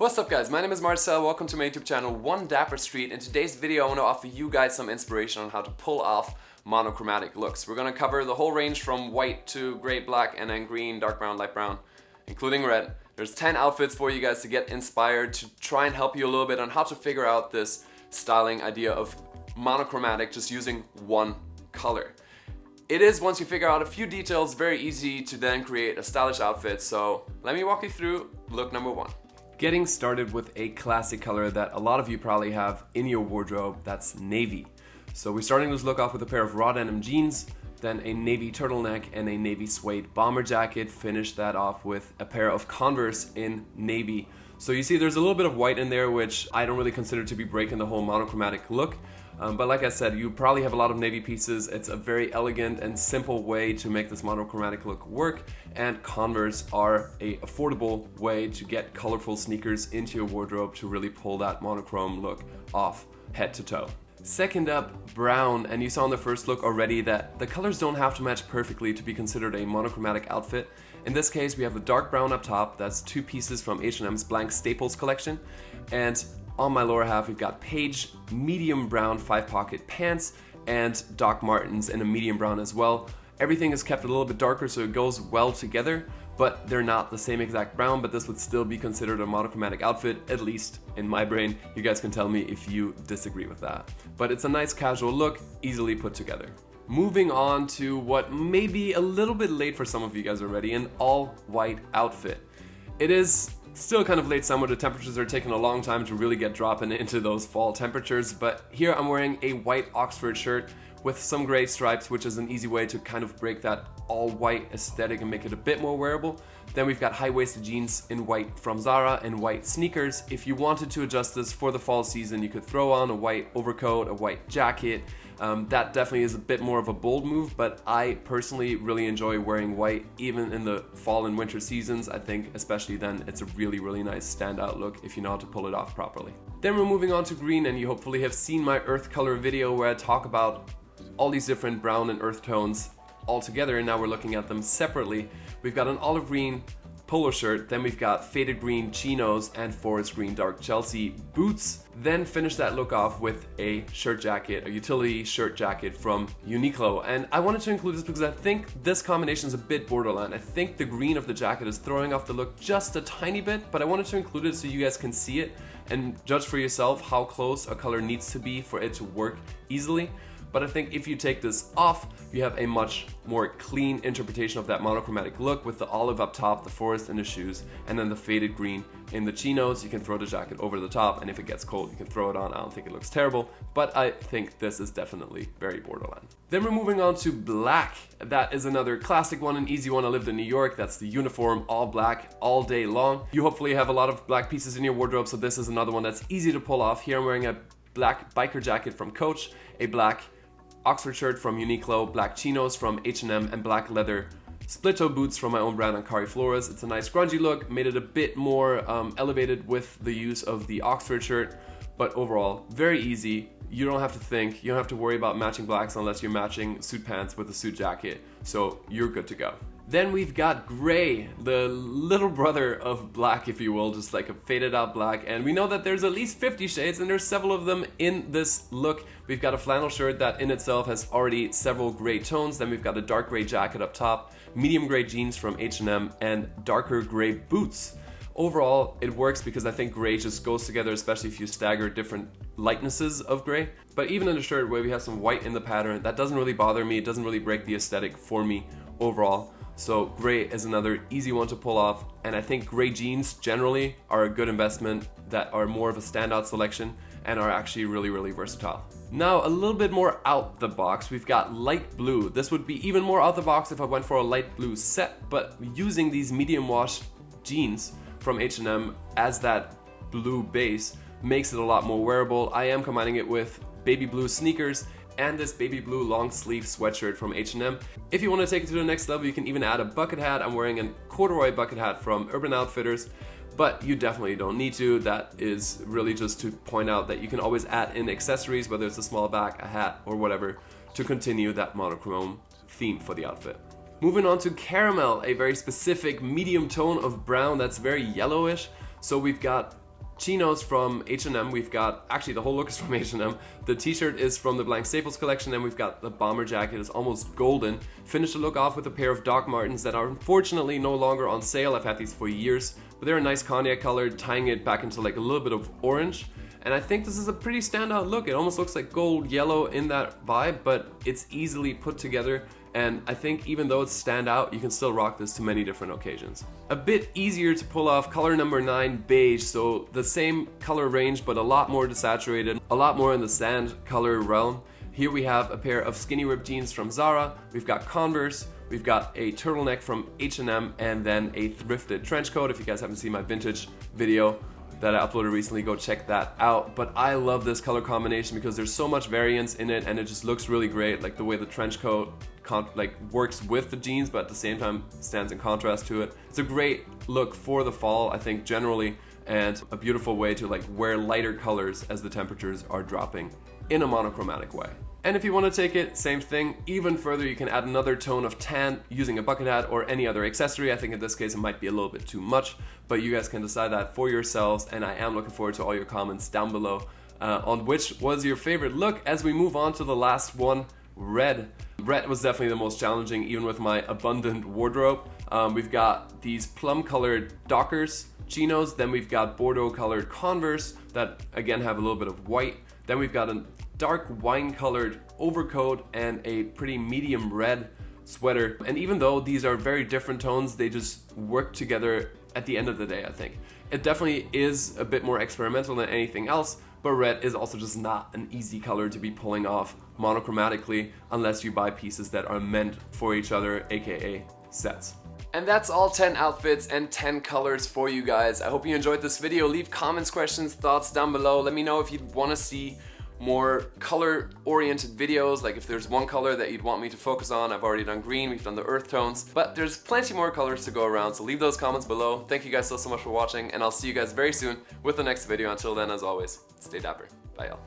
What's up guys, my name is Marcel, welcome to my YouTube channel One Dapper Street. In today's video I want to offer you guys some inspiration on how to pull off monochromatic looks. We're going to cover the whole range from white to gray, black, and then green, dark brown, light brown, including red. There's 10 outfits for you guys to get inspired, to try and help you a little bit on how to figure out this styling idea of monochromatic, just using one color. It is, once you figure out a few details, very easy to then create a stylish outfit. So let me walk you through look number one. Getting started with a classic color that a lot of you probably have in your wardrobe, that's navy. So we're starting this look off with a pair of raw denim jeans, then a navy turtleneck and a navy suede bomber jacket. Finish that off with a pair of Converse in navy. So you see there's a little bit of white in there, which I don't really consider to be breaking the whole monochromatic look. But like I said, you probably have a lot of navy pieces. It's a very elegant and simple way to make this monochromatic look work, and Converse are a affordable way to get colorful sneakers into your wardrobe to really pull that monochrome look off head to toe. Second up, brown, and you saw in the first look already that the colors don't have to match perfectly to be considered a monochromatic outfit. In this case, we have the dark brown up top, that's two pieces from H&M's Blank Staples collection, and on my lower half we've got Paige medium brown 5-pocket pants and Doc Martens in a medium brown as well. Everything is kept a little bit darker so it goes well together, but they're not the same exact brown, but this would still be considered a monochromatic outfit, at least in my brain. You guys can tell me if you disagree with that. But it's a nice casual look, easily put together. Moving on to what may be a little bit late for some of you guys already, an all-white outfit. It is still kind of late summer, the temperatures are taking a long time to really get dropping into those fall temperatures, but here I'm wearing a white Oxford shirt with some gray stripes, which is an easy way to kind of break that all-white aesthetic and make it a bit more wearable. Then we've got high-waisted jeans in white from Zara and white sneakers. If you wanted to adjust this for the fall season, you could throw on a white overcoat, a white jacket. That definitely is a bit more of a bold move, but I personally really enjoy wearing white even in the fall and winter seasons. I think especially then it's a really nice standout look if you know how to pull it off properly. Then we're moving on to green, and you hopefully have seen my earth color video where I talk about all these different brown and earth tones all together, and now we're looking at them separately. We've got an olive green polo shirt, then we've got faded green chinos and forest green dark Chelsea boots. Then finish that look off with a shirt jacket, a utility shirt jacket from Uniqlo. And I wanted to include this because I think this combination is a bit borderline. I think the green of the jacket is throwing off the look just a tiny bit, but I wanted to include it so you guys can see it and judge for yourself how close a color needs to be for it to work easily. But I think if you take this off, you have a much more clean interpretation of that monochromatic look with the olive up top, the forest in the shoes, and then the faded green in the chinos. You can throw the jacket over the top, and if it gets cold, you can throw it on. I don't think it looks terrible, but I think this is definitely very borderline. Then we're moving on to black. That is another classic one, an easy one. I lived in New York. That's the uniform, all black, all day long. You hopefully have a lot of black pieces in your wardrobe, so this is another one that's easy to pull off. Here I'm wearing a black biker jacket from Coach, a black Oxford shirt from Uniqlo, black chinos from H&M, and black leather split-toe boots from my own brand Ankari Floruss. It's a nice grungy look, made it a bit more elevated with the use of the Oxford shirt, but overall, very easy. You don't have to think, you don't have to worry about matching blacks unless you're matching suit pants with a suit jacket, so you're good to go. Then we've got gray, the little brother of black, if you will, just like a faded out black. And we know that there's at least 50 shades, and there's several of them in this look. We've got a flannel shirt that in itself has already several gray tones. Then we've got a dark gray jacket up top, medium gray jeans from H&M, and darker gray boots. Overall, it works because I think gray just goes together, especially if you stagger different lightnesses of gray. But even in the shirt where we have some white in the pattern, that doesn't really bother me. It doesn't really break the aesthetic for me overall. So gray is another easy one to pull off, and I think gray jeans generally are a good investment that are more of a standout selection and are actually really versatile. Now a little bit more out the box, we've got light blue. This would be even more out the box if I went for a light blue set, but using these medium wash jeans from H&M as that blue base makes it a lot more wearable. I am combining it with baby blue sneakers and this baby blue long sleeve sweatshirt from H&M. If you want to take it to the next level, you can even add a bucket hat. I'm wearing a corduroy bucket hat from Urban Outfitters, but you definitely don't need to. That is really just to point out that you can always add in accessories, whether it's a small bag, a hat, or whatever, to continue that monochrome theme for the outfit. Moving on to caramel, a very specific medium tone of brown that's very yellowish. So we've got chinos from H&M. We've got, actually the whole look is from H&M. The t-shirt is from the Blank Staples collection, and we've got the bomber jacket. It's almost golden. Finished the look off with a pair of Doc Martens that are unfortunately no longer on sale. I've had these for years, but they're a nice cognac color, tying it back into like a little bit of orange. And I think this is a pretty standout look. It almost looks like gold yellow in that vibe, but it's easily put together. And I think even though it's standout, you can still rock this to many different occasions. A bit easier to pull off, color number 9, beige. So the same color range, but a lot more desaturated, a lot more in the sand color realm. Here we have a pair of skinny ripped jeans from Zara. We've got Converse. We've got a turtleneck from H&M, and then a thrifted trench coat. If you guys haven't seen my vintage video that I uploaded recently, go check that out. But I love this color combination because there's so much variance in it, and it just looks really great. Like the way the trench coat works with the jeans, but at the same time stands in contrast to it. It's a great look for the fall, I think, generally, and a beautiful way to like wear lighter colors as the temperatures are dropping in a monochromatic way. And if you want to take it, same thing, even further, you can add another tone of tan using a bucket hat or any other accessory. I think in this case it might be a little bit too much, but you guys can decide that for yourselves, and I am looking forward to all your comments down below on which was your favorite look. As we move on to the last one, red. Red was definitely the most challenging, even with my abundant wardrobe. We've got these plum colored Dockers chinos, then we've got Bordeaux colored Converse that again have a little bit of white. Then we've got a dark wine colored overcoat and a pretty medium red sweater. And even though these are very different tones, they just work together at the end of the day, I think. It definitely is a bit more experimental than anything else, but red is also just not an easy color to be pulling off monochromatically unless you buy pieces that are meant for each other, aka sets. And that's all 10 outfits and 10 colors for you guys. I hope you enjoyed this video. Leave comments, questions, thoughts down below. Let me know if you'd want to see more color-oriented videos, like if there's one color that you'd want me to focus on. I've already done green, we've done the earth tones, but there's plenty more colors to go around, so leave those comments below. Thank you guys so much for watching, and I'll see you guys very soon with the next video. Until then, as always, stay dapper. Bye, y'all.